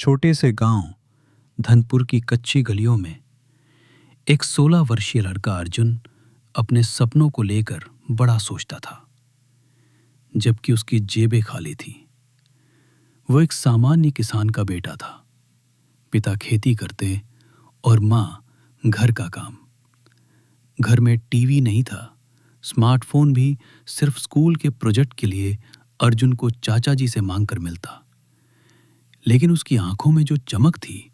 छोटे से गांव धनपुर की कच्ची गलियों में एक 16 वर्षीय लड़का अर्जुन अपने सपनों को लेकर बड़ा सोचता था, जबकि उसकी जेबें खाली थी। वो एक सामान्य किसान का बेटा था। पिता खेती करते और माँ घर का काम। घर में टीवी नहीं था, स्मार्टफोन भी सिर्फ स्कूल के प्रोजेक्ट के लिए अर्जुन को चाचा जी से मांग कर मिलता। लेकिन उसकी आंखों में जो चमक थी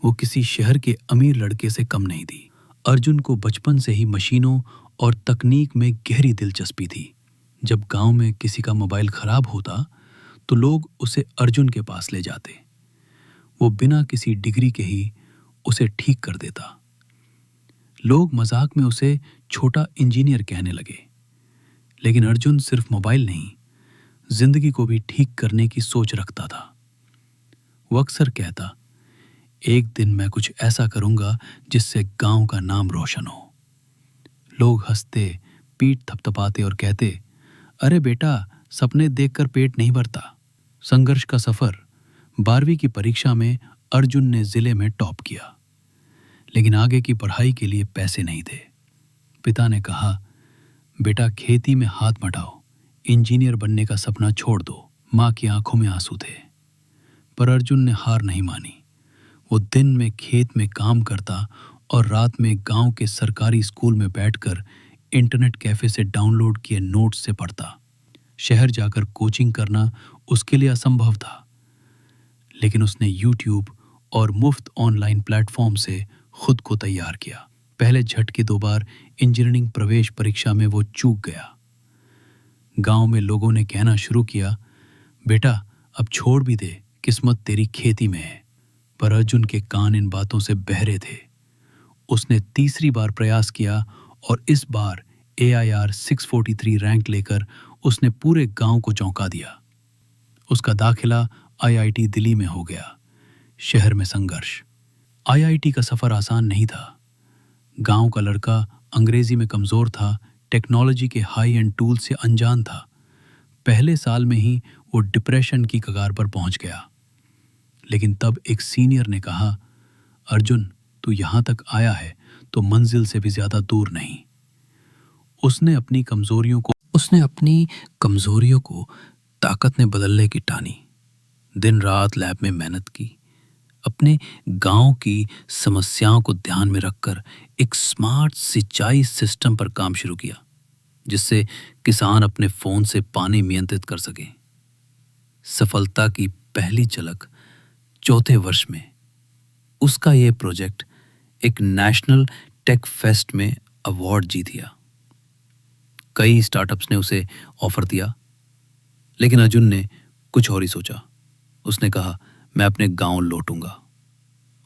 वो किसी शहर के अमीर लड़के से कम नहीं थी। अर्जुन को बचपन से ही मशीनों और तकनीक में गहरी दिलचस्पी थी। जब गांव में किसी का मोबाइल खराब होता तो लोग उसे अर्जुन के पास ले जाते। वो बिना किसी डिग्री के ही उसे ठीक कर देता। लोग मजाक में उसे छोटा इंजीनियर कहने लगे। लेकिन अर्जुन सिर्फ मोबाइल नहीं, जिंदगी को भी ठीक करने की सोच रखता था। वो अक्सर कहता, एक दिन मैं कुछ ऐसा करूंगा जिससे गांव का नाम रोशन हो। लोग हंसते, पीठ थपथपाते और कहते, अरे बेटा, सपने देखकर पेट नहीं भरता। संघर्ष का सफर। 12वीं की परीक्षा में अर्जुन ने जिले में टॉप किया, लेकिन आगे की पढ़ाई के लिए पैसे नहीं थे। पिता ने कहा, बेटा खेती में हाथ मटाओ, इंजीनियर बनने का सपना छोड़ दो। माँ की आंखों में आंसू थे, पर अर्जुन ने हार नहीं मानी। वो दिन में खेत में काम करता और रात में गांव के सरकारी स्कूल में बैठकर इंटरनेट कैफे से डाउनलोड किए नोट्स से पढ़ता। शहर जाकर कोचिंग करना उसके लिए असंभव था, लेकिन उसने यूट्यूब और मुफ्त ऑनलाइन प्लेटफॉर्म से खुद को तैयार किया। पहले झटके 2 बार इंजीनियरिंग प्रवेश परीक्षा में वो चूक गया। गांव में लोगों ने कहना शुरू किया, बेटा अब छोड़ भी दे, किस्मत तेरी खेती में है। पर अर्जुन के कान इन बातों से बहरे थे। उसने तीसरी बार प्रयास किया और इस बार AIR 643 रैंक लेकर उसने पूरे गांव को चौंका दिया। उसका दाखिला IIT दिल्ली में हो गया। शहर में संघर्ष। IIT का सफर आसान नहीं था। गांव का लड़का अंग्रेजी में कमजोर था, टेक्नोलॉजी के हाई एंड टूल से अनजान था। पहले साल में ही वो डिप्रेशन की कगार पर पहुंच गया। लेकिन तब एक सीनियर ने कहा, अर्जुन तू यहां तक आया है तो मंजिल से भी ज्यादा दूर नहीं। उसने अपनी कमजोरियों को ताकत में बदलने की ठानी। दिन रात लैब में मेहनत की। अपने गांव की समस्याओं को ध्यान में रखकर एक स्मार्ट सिंचाई सिस्टम पर काम शुरू किया, जिससे किसान अपने फोन से पानी नियंत्रित कर सके। सफलता की पहली झलक 4थे वर्ष में। उसका यह प्रोजेक्ट एक नेशनल टेक फेस्ट में अवार्ड जीत गया। कई स्टार्टअप्स ने उसे ऑफर दिया, लेकिन अर्जुन ने कुछ और ही सोचा। उसने कहा, मैं अपने गांव लौटूंगा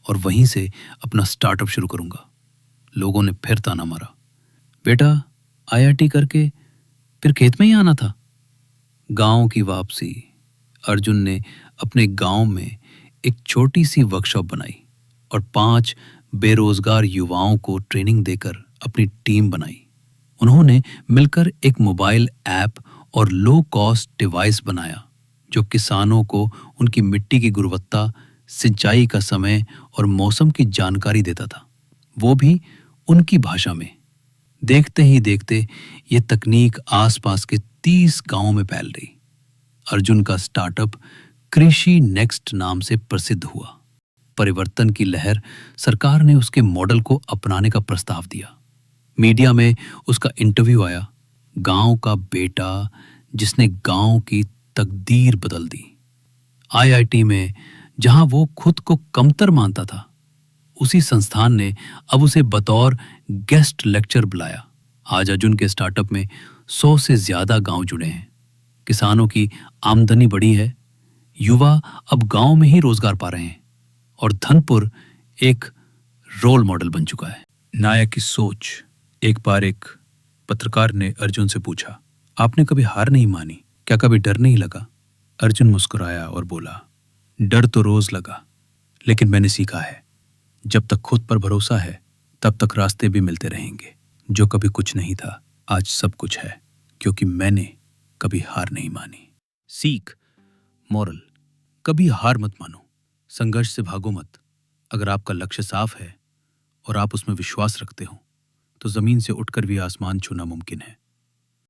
और वहीं से अपना स्टार्टअप शुरू करूंगा। लोगों ने फिर ताना मारा, बेटा IIT करके फिर खेत में ही आना था। गांव की वापसी। अर्जुन ने अपने गांव में एक छोटी सी वर्कशॉप बनाई और 5 बेरोजगार युवाओं को ट्रेनिंग देकर अपनी टीम बनाई। उन्होंने मिलकर एक मोबाइल ऐप और लो कॉस्ट डिवाइस बनाया जो किसानों को उनकी मिट्टी की गुणवत्ता, सिंचाई का समय और मौसम की जानकारी देता था, वो भी उनकी भाषा में। देखते ही देखते ये तकनीक आसपास के 30 गांवों में फैल रही। अर्जुन का स्टार्टअप कृषि नेक्स्ट नाम से प्रसिद्ध हुआ। परिवर्तन की लहर। सरकार ने उसके मॉडल को अपनाने का प्रस्ताव दिया। मीडिया में उसका इंटरव्यू आया। गांव का बेटा जिसने गांव की तकदीर बदल दी। IIT में जहां वो खुद को कमतर मानता था, उसी संस्थान ने अब उसे बतौर गेस्ट लेक्चर बुलाया। आज अर्जुन के स्टार्टअप में 100 से ज्यादा गांव जुड़े हैं। किसानों की आमदनी बढ़ी है। युवा अब गांव में ही रोजगार पा रहे हैं और धनपुर एक रोल मॉडल बन चुका है। नायक की सोच। एक बार एक पत्रकार ने अर्जुन से पूछा, आपने कभी हार नहीं मानी? क्या कभी डर नहीं लगा? अर्जुन मुस्कुराया और बोला, डर तो रोज लगा, लेकिन मैंने सीखा है, जब तक खुद पर भरोसा है तब तक रास्ते भी मिलते रहेंगे। जो कभी कुछ नहीं था, आज सब कुछ है, क्योंकि मैंने कभी हार नहीं मानी। सीख, मॉरल, कभी हार मत मानो। संघर्ष से भागो मत। अगर आपका लक्ष्य साफ है और आप उसमें विश्वास रखते हो तो जमीन से उठकर भी आसमान छूना मुमकिन है।